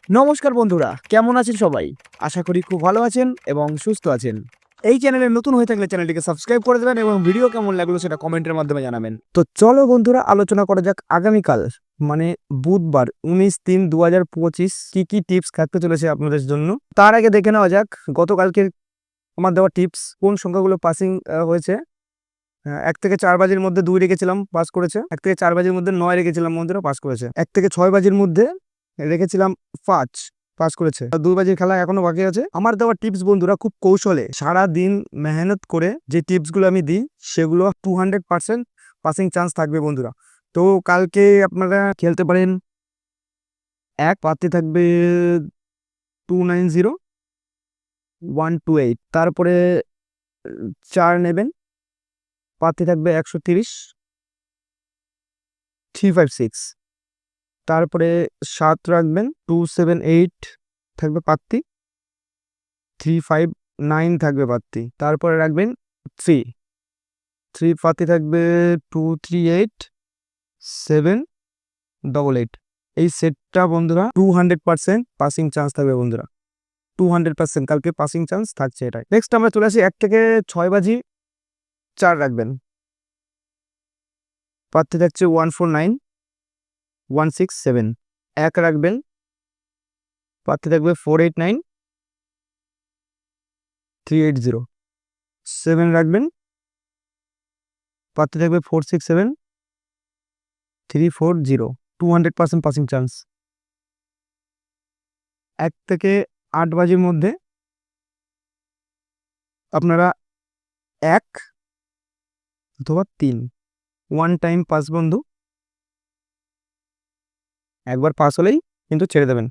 নমস্কার বন্ধুরা, কেমন আছেন সবাই? আশা করি খুব ভালো আছেন এবং সুস্থ আছেন। এই চ্যানেলে নতুন হয়ে থাকলে চ্যানেলটিকে সাবস্ক্রাইব করে দেবেন এবং ভিডিও কেমন লাগলো সেটা কমেন্টের মাধ্যমে জানাবেন। তো চলো বন্ধুরা, আলোচনা করা যাক আগামীকাল মানে বুধবার 19/3/2025 কি কি টিপস থাকতে চলেছে আপনাদের জন্য। তার আগে দেখে নেওয়া যাক গতকালকে আমার দেওয়া টিপস কোন সংখ্যাগুলো পাসিং হয়েছে। 1 থেকে 4 বাজির মধ্যে 2 রেখেছিলাম, পাস করেছে। 1 থেকে 4 বাজির মধ্যে 9 রেখেছিলাম, বন্ধুরা পাস করেছে। 1 থেকে 6 বাজির মধ্যে রেখেছিলাম 5, পাস করেছে। 2 বাজির খেলা এখনো বাকি আছে। আমার দেওয়া টিপস বন্ধুরা খুব কৌশলে সারা দিন মেহনত করে যে টিপসগুলো আমি দিই সেগুলো 200% পাসিং চান্স থাকবে বন্ধুরা। তো কালকে আপনারা খেলতে পারেন। পাত্তি থাকবে 290128, তারপরে 4 নেবেন, পাত্তি থাকবে 130 356, তারপরে 7 রাখবেন 278 থাকবে পাত্তি, 359 থাকবে পাত্তি, তারপরে রাখবেন 3 পাত্তি থাকবে 238 788। এই সেটটা বন্ধুরা 200% পাসিং চান্স থাকবে বন্ধুরা, 200% কালকে পাসিং চান্স থাকছে এটাই। নেক্সট আমরা চলে আসি 1 থেকে 6 বাজি 4 রাখবেন, পাত্তি থাকছে 149 167। 1 রাখবেন, পাত্তি থাকবে 489 380। 7 রাখবেন, পাত্তি থাকবে 467 340। 200% পাসিং চান্স। 1 থেকে 8 বাজির মধ্যে আপনারা 1 অথবা 3 ওয়ান টাইম পাস বন্ধু, একবার পাস হলেই কিন্তু ছেড়ে দেবেন।